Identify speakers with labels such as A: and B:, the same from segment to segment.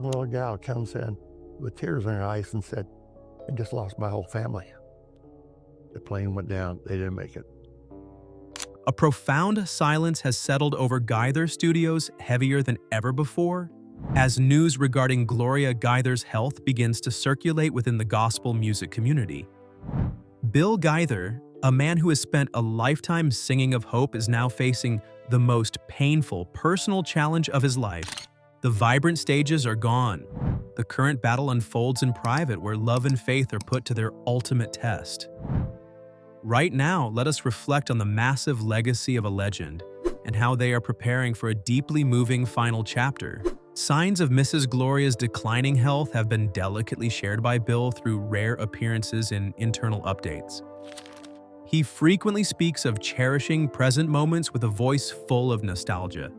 A: A little gal comes in with tears in her eyes and said, I just lost my whole family. The plane went down. They didn't make it.
B: A profound silence has settled over Gaither Studios, heavier than ever before, as news regarding Gloria Gaither's health begins to circulate within the gospel music community. Bill Gaither, a man who has spent a lifetime singing of hope, is now facing the most painful personal challenge of his life. The vibrant stages are gone. The current battle unfolds in private, where love and faith are put to their ultimate test. Right now, let us reflect on the massive legacy of a legend and how they are preparing for a deeply moving final chapter. Signs of Mrs. Gloria's declining health have been delicately shared by Bill through rare appearances in internal updates. He frequently speaks of cherishing present moments with a voice full of nostalgia.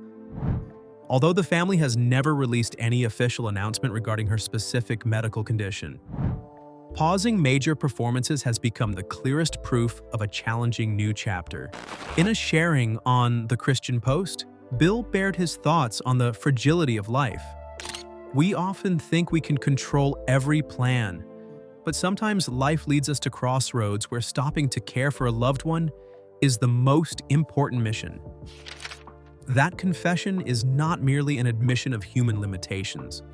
B: Although the family has never released any official announcement regarding her specific medical condition, pausing major performances has become the clearest proof of a challenging new chapter. In a sharing on The Christian Post, Bill bared his thoughts on the fragility of life. We often think we can control every plan, but sometimes life leads us to crossroads where stopping to care for a loved one is the most important mission. That confession is not merely an admission of human limitations.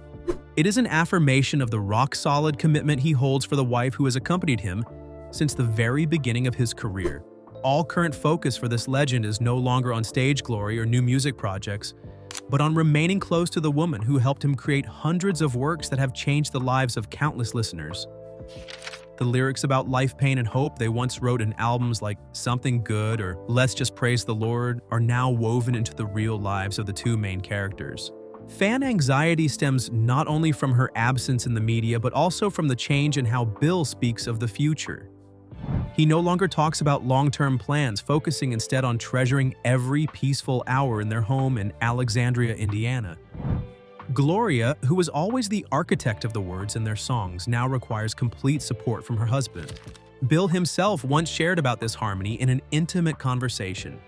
B: It is an affirmation of the rock-solid commitment he holds for the wife who has accompanied him since the very beginning of his career. All current focus for this legend is no longer on stage glory or new music projects, but on remaining close to the woman who helped him create hundreds of works that have changed the lives of countless listeners. The lyrics about life, pain, and hope they once wrote in albums like Something Good or Let's Just Praise the Lord are now woven into the real lives of the two main characters. Fan anxiety stems not only from her absence in the media, but also from the change in how Bill speaks of the future. He no longer talks about long-term plans, focusing instead on treasuring every peaceful hour in their home in Alexandria, Indiana. Gloria, who was always the architect of the words in their songs, now requires complete support from her husband. Bill himself once shared about this harmony in an intimate conversation.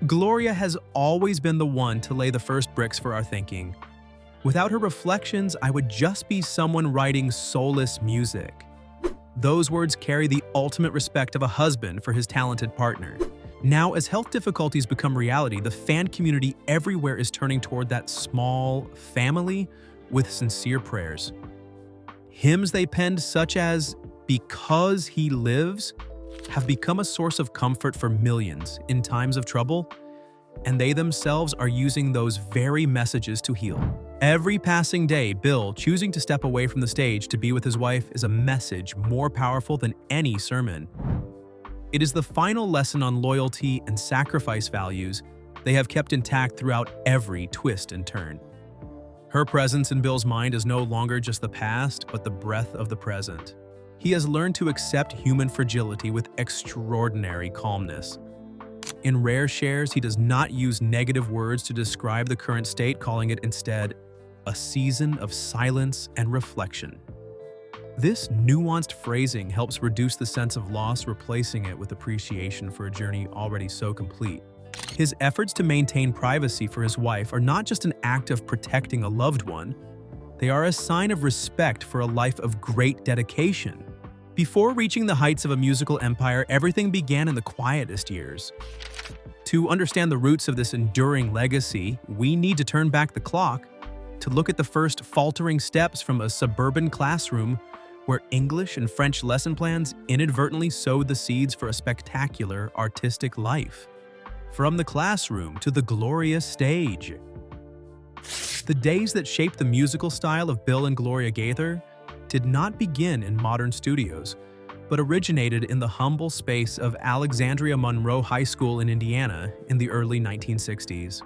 B: Gloria has always been the one to lay the first bricks for our thinking. Without her reflections, I would just be someone writing soulless music. Those words carry the ultimate respect of a husband for his talented partner. Now, as health difficulties become reality, the fan community everywhere is turning toward that small family with sincere prayers. Hymns they penned, such as "Because He Lives," have become a source of comfort for millions in times of trouble, and they themselves are using those very messages to heal. Every passing day, Bill choosing to step away from the stage to be with his wife is a message more powerful than any sermon. It is the final lesson on loyalty and sacrifice values they have kept intact throughout every twist and turn. Her presence in Bill's mind is no longer just the past, but the breath of the present. He has learned to accept human fragility with extraordinary calmness. In rare shares, he does not use negative words to describe the current state, calling it instead a season of silence and reflection. This nuanced phrasing helps reduce the sense of loss, replacing it with appreciation for a journey already so complete. His efforts to maintain privacy for his wife are not just an act of protecting a loved one, they are a sign of respect for a life of great dedication. Before reaching the heights of a musical empire, everything began in the quietest years. To understand the roots of this enduring legacy, we need to turn back the clock to look at the first faltering steps from a suburban classroom where English and French lesson plans inadvertently sowed the seeds for a spectacular artistic life. From the classroom to the glorious stage. The days that shaped the musical style of Bill and Gloria Gaither did not begin in modern studios, but originated in the humble space of Alexandria Monroe High School in Indiana in the early 1960s.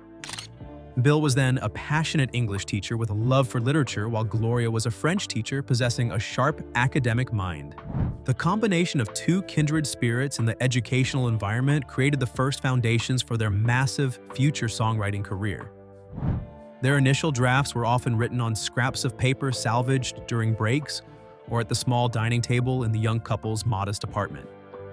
B: Bill was then a passionate English teacher with a love for literature, while Gloria was a French teacher possessing a sharp academic mind. The combination of two kindred spirits in the educational environment created the first foundations for their massive future songwriting career. Their initial drafts were often written on scraps of paper salvaged during breaks or at the small dining table in the young couple's modest apartment.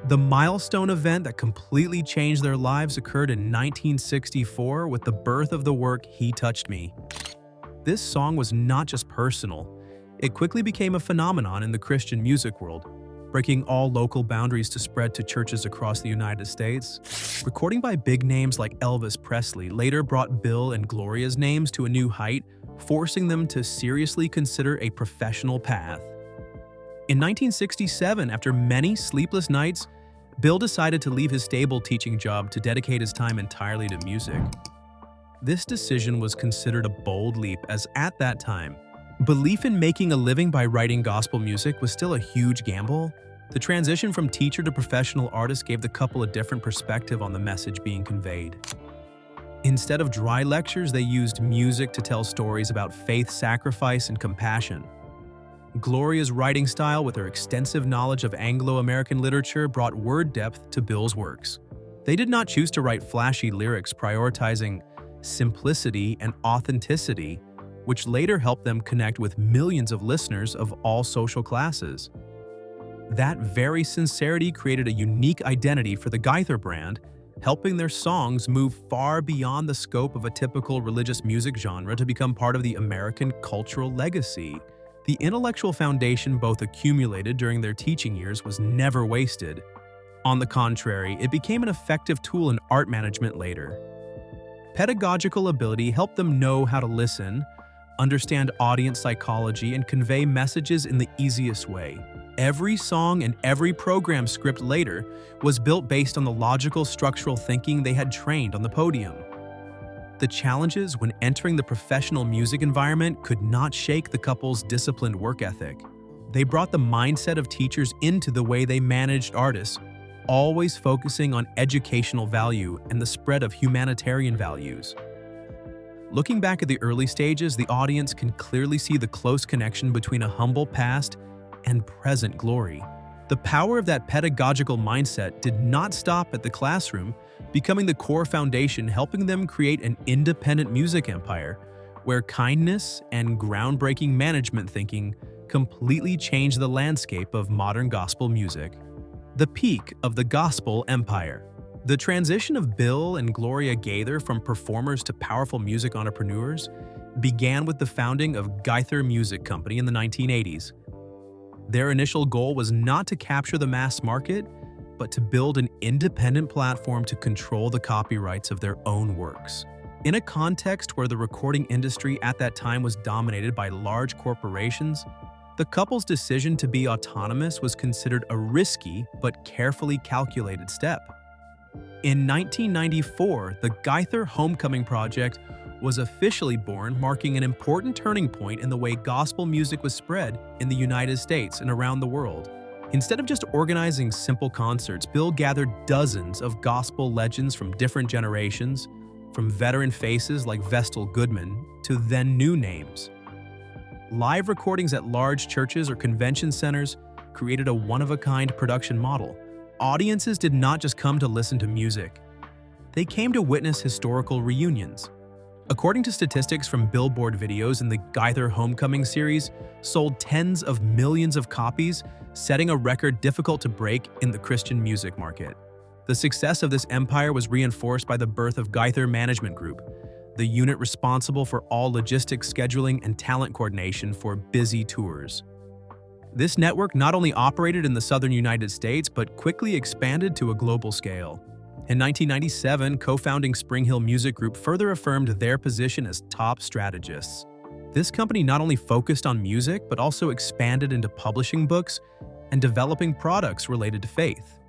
B: The milestone event that completely changed their lives occurred in 1964 with the birth of the work He Touched Me. This song was not just personal. It quickly became a phenomenon in the Christian music world, breaking all local boundaries to spread to churches across the United States. Recording by big names like Elvis Presley later brought Bill and Gloria's names to a new height, forcing them to seriously consider a professional path. In 1967, after many sleepless nights, Bill decided to leave his stable teaching job to dedicate his time entirely to music. This decision was considered a bold leap, as at that time, belief in making a living by writing gospel music was still a huge gamble. The transition from teacher to professional artist gave the couple a different perspective on the message being conveyed. Instead of dry lectures, they used music to tell stories about faith, sacrifice, and compassion. Gloria's writing style, with her extensive knowledge of Anglo-American literature, brought word depth to Bill's works. They did not choose to write flashy lyrics, prioritizing simplicity and authenticity, which later helped them connect with millions of listeners of all social classes. That very sincerity created a unique identity for the Gaither brand, helping their songs move far beyond the scope of a typical religious music genre to become part of the American cultural legacy. The intellectual foundation both accumulated during their teaching years was never wasted. On the contrary, it became an effective tool in art management later. Pedagogical ability helped them know how to listen, understand audience psychology, and convey messages in the easiest way. Every song and every program script later was built based on the logical, structural thinking they had trained on the podium. The challenges when entering the professional music environment could not shake the couple's disciplined work ethic. They brought the mindset of teachers into the way they managed artists, always focusing on educational value and the spread of humanitarian values. Looking back at the early stages, the audience can clearly see the close connection between a humble past and present glory. The power of that pedagogical mindset did not stop at the classroom, becoming the core foundation, helping them create an independent music empire where kindness and groundbreaking management thinking completely changed the landscape of modern gospel music. The peak of the gospel empire. The transition of Bill and Gloria Gaither from performers to powerful music entrepreneurs began with the founding of Gaither Music Company in the 1980s. Their initial goal was not to capture the mass market, but to build an independent platform to control the copyrights of their own works. In a context where the recording industry at that time was dominated by large corporations, the couple's decision to be autonomous was considered a risky but carefully calculated step. In 1994, the Gaither Homecoming Project was officially born, marking an important turning point in the way gospel music was spread in the United States and around the world. Instead of just organizing simple concerts, Bill gathered dozens of gospel legends from different generations, from veteran faces like Vestal Goodman to then new names. Live recordings at large churches or convention centers created a one-of-a-kind production model. Audiences did not just come to listen to music. They came to witness historical reunions. According to statistics from Billboard videos, in the Gaither Homecoming series sold tens of millions of copies, setting a record difficult to break in the Christian music market. The success of this empire was reinforced by the birth of Gaither Management Group, the unit responsible for all logistics, scheduling, and talent coordination for busy tours. This network not only operated in the southern United States, but quickly expanded to a global scale. In 1997, co-founding Spring Hill Music Group further affirmed their position as top strategists. This company not only focused on music, but also expanded into publishing books and developing products related to faith.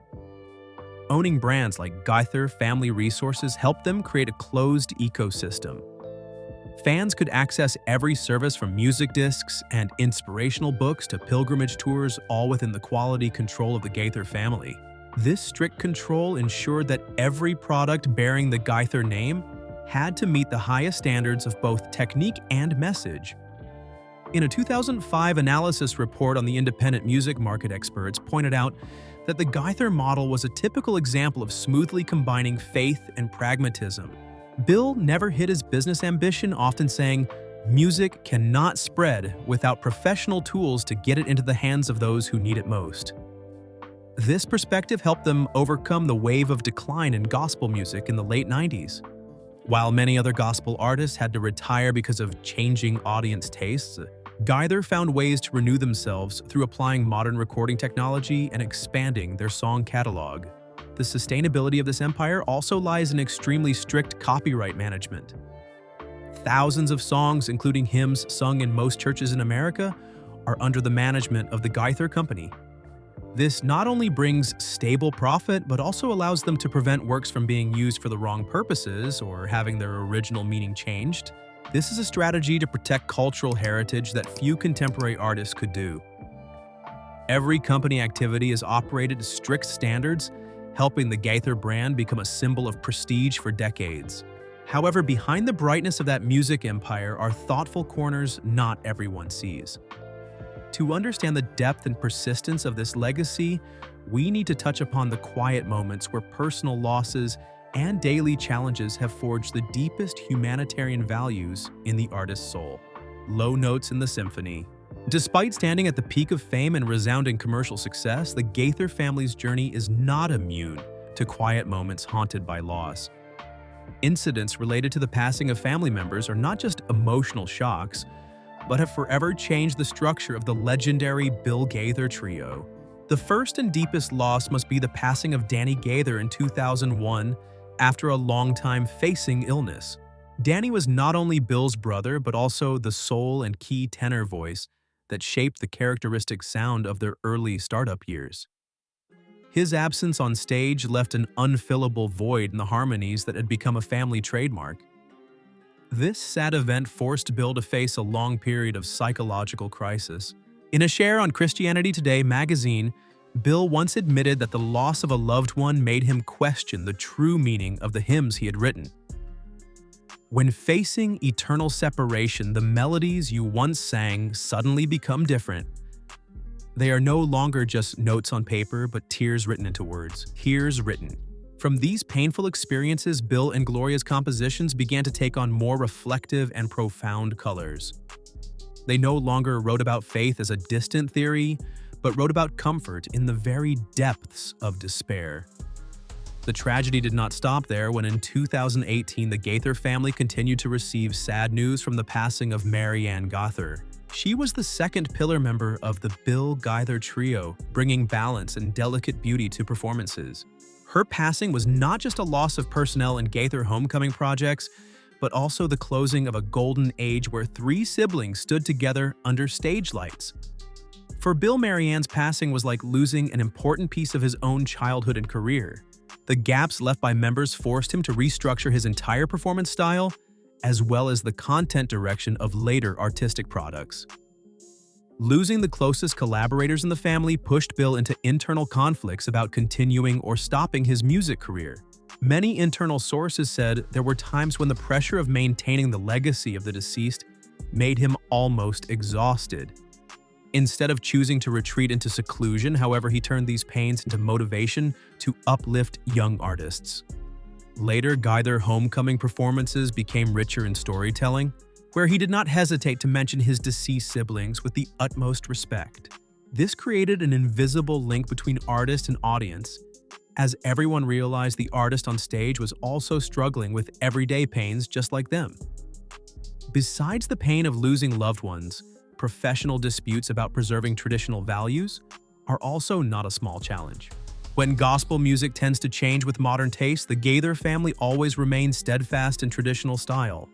B: Owning brands like Gaither Family Resources helped them create a closed ecosystem. Fans could access every service from music discs and inspirational books to pilgrimage tours, all within the quality control of the Gaither family. This strict control ensured that every product bearing the Gaither name had to meet the highest standards of both technique and message. In a 2005 analysis report on the independent music market, experts pointed out that the Gaither model was a typical example of smoothly combining faith and pragmatism. Bill never hid his business ambition, often saying, "Music cannot spread without professional tools to get it into the hands of those who need it most." This perspective helped them overcome the wave of decline in gospel music in the late 90s. While many other gospel artists had to retire because of changing audience tastes, Gaither found ways to renew themselves through applying modern recording technology and expanding their song catalog. The sustainability of this empire also lies in extremely strict copyright management. Thousands of songs, including hymns sung in most churches in America, are under the management of the Gaither Company. This not only brings stable profit, but also allows them to prevent works from being used for the wrong purposes or having their original meaning changed. This is a strategy to protect cultural heritage that few contemporary artists could do. Every company activity is operated to strict standards, helping the Gaither brand become a symbol of prestige for decades. However, behind the brightness of that music empire are thoughtful corners not everyone sees. To understand the depth and persistence of this legacy, we need to touch upon the quiet moments where personal losses and daily challenges have forged the deepest humanitarian values in the artist's soul. Low notes in the symphony. Despite standing at the peak of fame and resounding commercial success, the Gaither family's journey is not immune to quiet moments haunted by loss. Incidents related to the passing of family members are not just emotional shocks, but have forever changed the structure of the legendary Bill Gaither trio. The first and deepest loss must be the passing of Danny Gaither in 2001 after a long time facing illness. Danny was not only Bill's brother, but also the soul and key tenor voice that shaped the characteristic sound of their early startup years. His absence on stage left an unfillable void in the harmonies that had become a family trademark. This sad event forced Bill to face a long period of psychological crisis. In a share on Christianity Today magazine, Bill once admitted that the loss of a loved one made him question the true meaning of the hymns he had written. When facing eternal separation, the melodies you once sang suddenly become different. They are no longer just notes on paper, but tears written into words. Here's written. From these painful experiences, Bill and Gloria's compositions began to take on more reflective and profound colors. They no longer wrote about faith as a distant theory, but wrote about comfort in the very depths of despair. The tragedy did not stop there when in 2018 the Gaither family continued to receive sad news from the passing of Mary Ann Gaither. She was the second pillar member of the Bill Gaither trio, bringing balance and delicate beauty to performances. Her passing was not just a loss of personnel in Gaither homecoming projects, but also the closing of a golden age where three siblings stood together under stage lights. For Bill, Mary Ann's passing was like losing an important piece of his own childhood and career. The gaps left by members forced him to restructure his entire performance style, as well as the content direction of later artistic products. Losing the closest collaborators in the family pushed Bill into internal conflicts about continuing or stopping his music career. Many internal sources said there were times when the pressure of maintaining the legacy of the deceased made him almost exhausted. Instead of choosing to retreat into seclusion, however, he turned these pains into motivation to uplift young artists. Later, Gaither homecoming performances became richer in storytelling, where he did not hesitate to mention his deceased siblings with the utmost respect. This created an invisible link between artist and audience, as everyone realized the artist on stage was also struggling with everyday pains just like them. Besides the pain of losing loved ones, professional disputes about preserving traditional values are also not a small challenge. When gospel music tends to change with modern tastes, the Gaither family always remains steadfast in traditional style.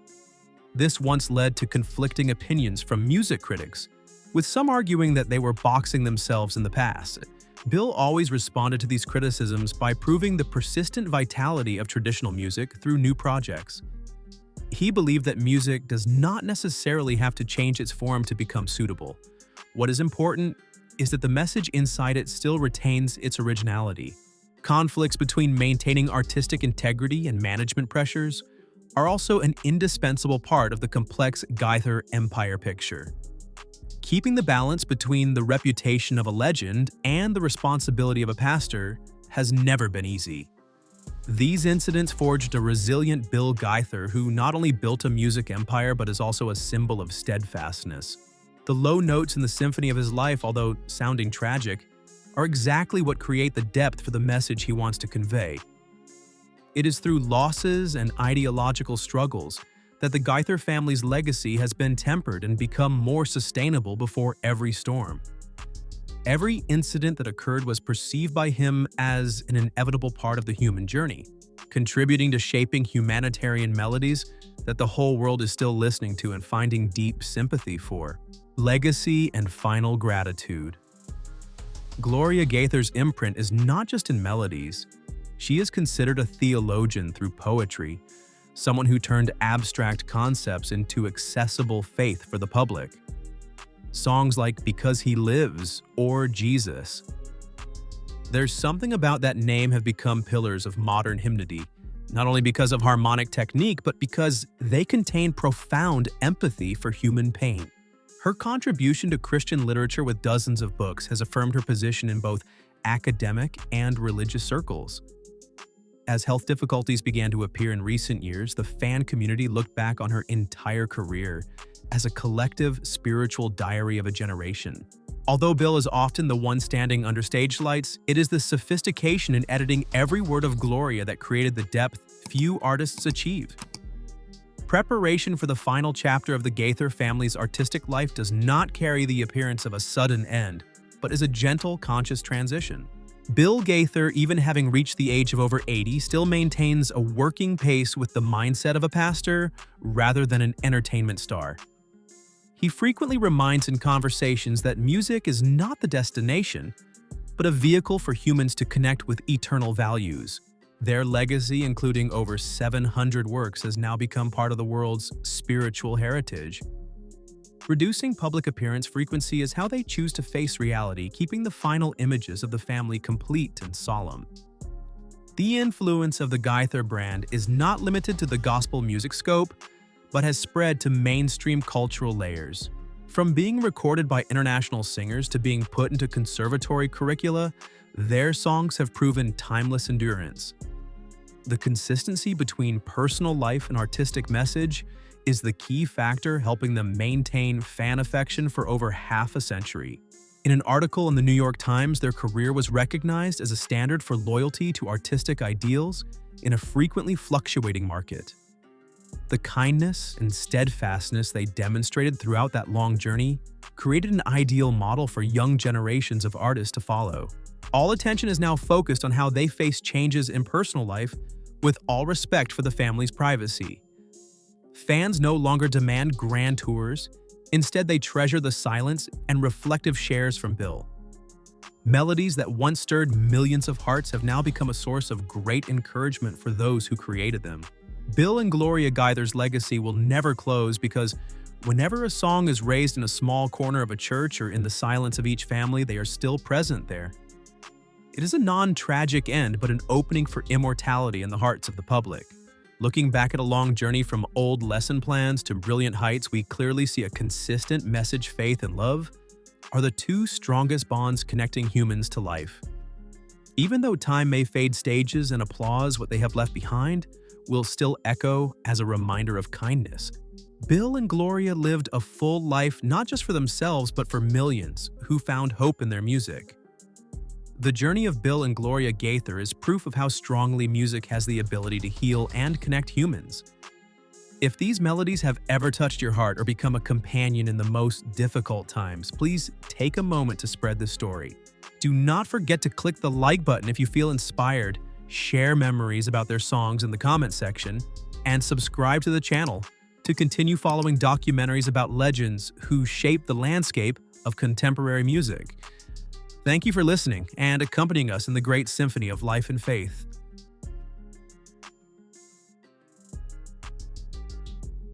B: This once led to conflicting opinions from music critics, with some arguing that they were boxing themselves in the past. Bill always responded to these criticisms by proving the persistent vitality of traditional music through new projects. He believed that music does not necessarily have to change its form to become suitable. What is important is that the message inside it still retains its originality. Conflicts between maintaining artistic integrity and management pressures are also an indispensable part of the complex Gaither empire picture. Keeping the balance between the reputation of a legend and the responsibility of a pastor has never been easy. These incidents forged a resilient Bill Gaither who not only built a music empire but is also a symbol of steadfastness. The low notes in the symphony of his life, although sounding tragic, are exactly what create the depth for the message he wants to convey. It is through losses and ideological struggles that the Gaither family's legacy has been tempered and become more sustainable before every storm. Every incident that occurred was perceived by him as an inevitable part of the human journey, contributing to shaping humanitarian melodies that the whole world is still listening to and finding deep sympathy for. Legacy and final gratitude. Gloria Gaither's imprint is not just in melodies. She is considered a theologian through poetry, someone who turned abstract concepts into accessible faith for the public. Songs like Because He Lives or Jesus. There's something about that name have become pillars of modern hymnody, not only because of harmonic technique, but because they contain profound empathy for human pain. Her contribution to Christian literature with dozens of books has affirmed her position in both academic and religious circles. As health difficulties began to appear in recent years, the fan community looked back on her entire career as a collective spiritual diary of a generation. Although Bill is often the one standing under stage lights, it is the sophistication in editing every word of Gloria that created the depth few artists achieve. Preparation for the final chapter of the Gaither family's artistic life does not carry the appearance of a sudden end, but is a gentle, conscious transition. Bill Gaither, even having reached the age of over 80, still maintains a working pace with the mindset of a pastor rather than an entertainment star. He frequently reminds in conversations that music is not the destination, but a vehicle for humans to connect with eternal values. Their legacy, including over 700 works, has now become part of the world's spiritual heritage. Reducing public appearance frequency is how they choose to face reality, keeping the final images of the family complete and solemn. The influence of the Gaither brand is not limited to the gospel music scope, but has spread to mainstream cultural layers. From being recorded by international singers to being put into conservatory curricula, their songs have proven timeless endurance. The consistency between personal life and artistic message is the key factor helping them maintain fan affection for over half a century. In an article in the New York Times, their career was recognized as a standard for loyalty to artistic ideals in a frequently fluctuating market. The kindness and steadfastness they demonstrated throughout that long journey created an ideal model for young generations of artists to follow. All attention is now focused on how they face changes in personal life with all respect for the family's privacy. Fans no longer demand grand tours. Instead, they treasure the silence and reflective shares from Bill. Melodies that once stirred millions of hearts have now become a source of great encouragement for those who created them. Bill and Gloria Gaither's legacy will never close because whenever a song is raised in a small corner of a church or in the silence of each family, they are still present there. It is a non-tragic end, but an opening for immortality in the hearts of the public. Looking back at a long journey from old lesson plans to brilliant heights, we clearly see a consistent message. Faith and love are the two strongest bonds connecting humans to life. Even though time may fade stages and applause, what they have left behind will still echo as a reminder of kindness. Bill and Gloria lived a full life not just for themselves, but for millions who found hope in their music. The journey of Bill and Gloria Gaither is proof of how strongly music has the ability to heal and connect humans. If these melodies have ever touched your heart or become a companion in the most difficult times, please take a moment to spread this story. Do not forget to click the like button if you feel inspired, share memories about their songs in the comment section, and subscribe to the channel to continue following documentaries about legends who shape the landscape of contemporary music. Thank you for listening and accompanying us in the great symphony of life and faith.